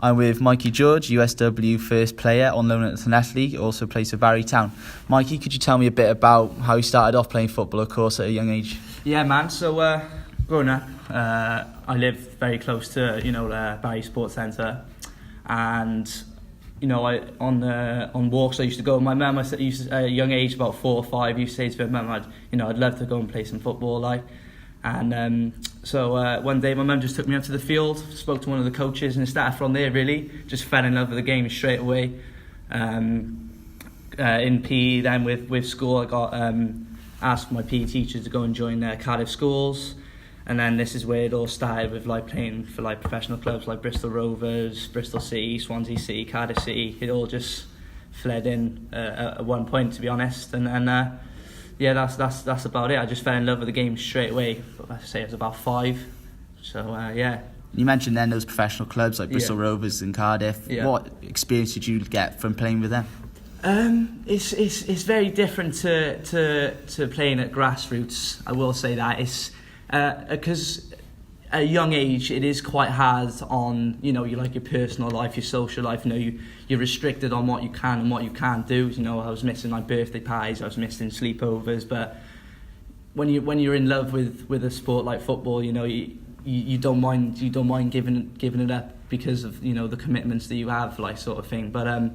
I'm with Mikey George, USW first player on loan at Llanelli, also plays for Barry Town. Mikey, could you tell me a bit about how you started off playing football, of course, at a young age? Yeah, man. So growing up, I lived very close to Barry Sports Centre, and on walks I used to go. My mum, at a young age, about 4 or 5, used to say to her mum, I'd love to go and play some football, And so one day my mum just took me up to the field, spoke to one of the coaches, and it started from there really. Just fell in love with the game straight away. In PE then with school, I got asked my PE teachers to go and join Cardiff schools, and then this is where it all started with playing for professional clubs like Bristol Rovers, Bristol City, Swansea City, Cardiff City. It all just fled in at one point, to be honest, and then yeah, that's about it. I just fell in love with the game straight away. I say it was about 5. So yeah. You mentioned then those professional clubs like Bristol Rovers and Cardiff. Yeah. What experience did you get from playing with them? It's very different to playing at grassroots. I will say that it's because at a young age it is quite hard on your personal life, your social life. You're restricted on what you can and what you can't do. I was missing my birthday parties, I was missing sleepovers. But when you're in love with a sport like football, you don't mind giving it up because of the commitments that you have, sort of thing. But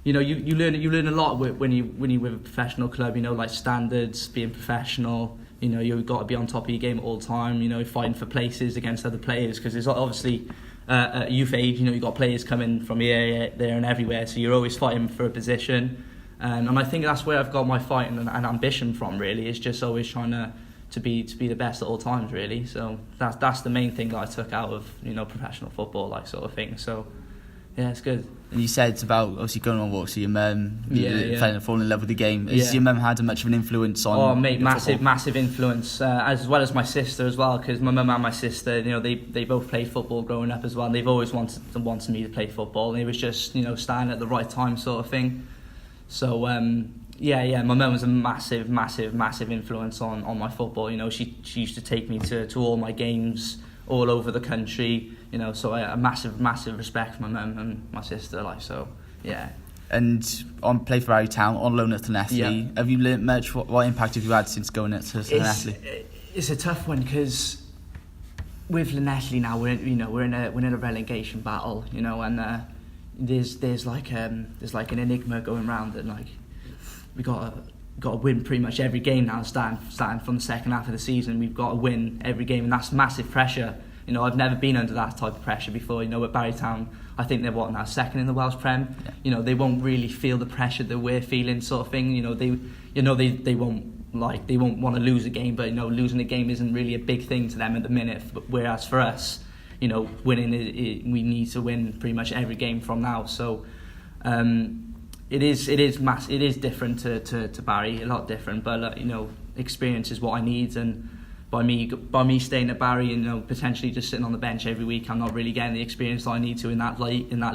you learn a lot when you're with a professional club. Standards, being professional. You've got to be on top of your game all the time. Fighting for places against other players, because there's obviously at youth age. You've got players coming from here, there, and everywhere. So you're always fighting for a position, and I think that's where I've got my fight and ambition from. Really, is just always trying to be the best at all times. Really, so that's the main thing that I took out of professional football, sort of thing. So yeah, it's good. And you said about obviously going on walks with your mum, falling in love with the game. Has Yeah. your mum had much of an influence on? Oh, mate, football? massive influence, as well as my sister as well. Because my mum and my sister, they both played football growing up as well. And they've always wanted me to play football. And it was just starting at the right time, sort of thing. So yeah, my mum was a massive influence on my football. She used to take me to all my games all over the country. So I have massive respect for my mum and my sister, so yeah. And on play for Barry Town, on loan at Llanelli. Yeah. Have you learnt much? What impact have you had since going to Llanelli? It's a tough one, because with Llanelli now we're in a relegation battle, and there's like an enigma going around, that we got to win pretty much every game now. Starting from the second half of the season, we've got to win every game, and that's massive pressure. I've never been under that type of pressure before. At Barry Town, I think they're now second in the Welsh Prem. Yeah. They won't really feel the pressure that we're feeling, sort of thing. They won't want to lose a game, but losing a game isn't really a big thing to them at the minute. Whereas for us, winning we need to win pretty much every game from now. So it is different to Barry, a lot different. But experience is what I need, and by me staying at Barry and potentially just sitting on the bench every week, I'm not really getting the experience that I need to in that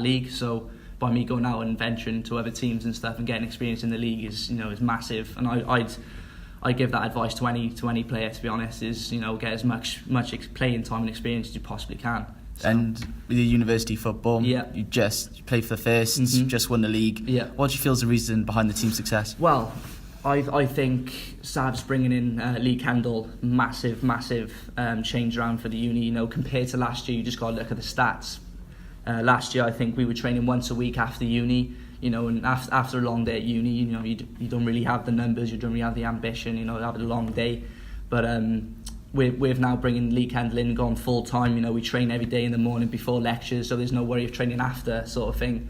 league. So by me going out and venturing to other teams and stuff and getting experience in the league is massive. And I'd give that advice to any player, to be honest, is get as much playing time and experience as you possibly can. So. And with your university football, you just played for the first, just won the league. Yeah. What do you feel is the reason behind the team's success? Well, I think Sav's bringing in Lee Kendall, massive change around for the uni. Compared to last year, you just got to look at the stats. Last year, I think we were training once a week after uni. And after a long day at uni, you don't really have the numbers, you don't really have the ambition. Have a long day. But we're now bringing Lee Kendall in, going full time. We train every day in the morning before lectures, so there's no worry of training after, sort of thing.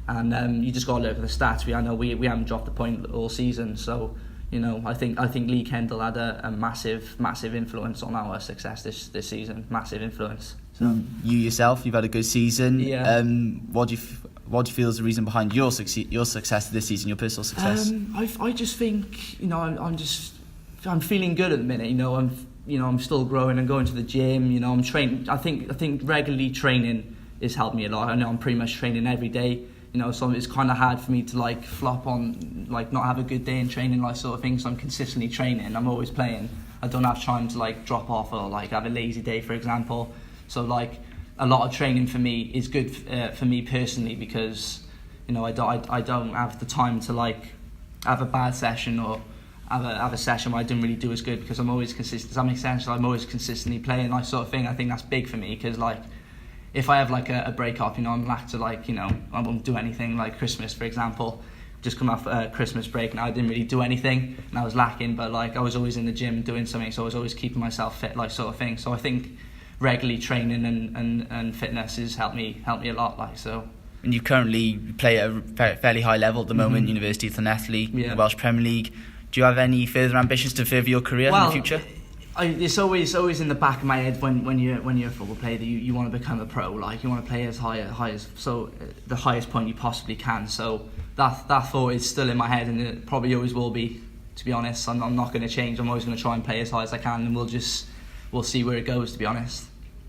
And you just got to look at the stats. I know we haven't dropped a point all season, so I think Lee Kendall had a massive influence on our success this season. Massive influence. So you yourself, you've had a good season. Yeah. What do you feel is the reason behind your success this season, your personal success? I just think I'm feeling good at the minute. I'm still growing and going to the gym. I'm training. I think regularly training has helped me a lot. I know I'm pretty much training every day. So it's kind of hard for me to flop on, not have a good day in training, sort of thing. So I'm consistently training. I'm always playing. I don't have time to drop off or have a lazy day, for example. So a lot of training for me is good for me personally, because I don't have the time to like have a bad session or have a session where I didn't really do as good, because I'm always consistent. Does that make sense? I'm always consistently playing, like, sort of thing. I think that's big for me, because like if I have like a break up, I'm back to like I won't do anything. Like Christmas, for example, just come off a Christmas break and I didn't really do anything and I was lacking, but like I was always in the gym doing something, so I was always keeping myself fit, like, sort of thing. So I think regularly training and fitness has helped me a lot, like, so. And you currently play at a fairly high level at the moment, University of Llanelli, the Welsh Premier League. Do you have any further ambitions to further your career in the future? It's always in the back of my head when you're a football player that you want to become a pro. Like, you want to play as high as the highest point you possibly can. So that thought is still in my head, and it probably always will be. To be honest, I'm not going to change. I'm always going to try and play as high as I can, and we'll see where it goes. To be honest.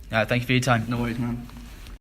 Thank you for your time. No worries, man.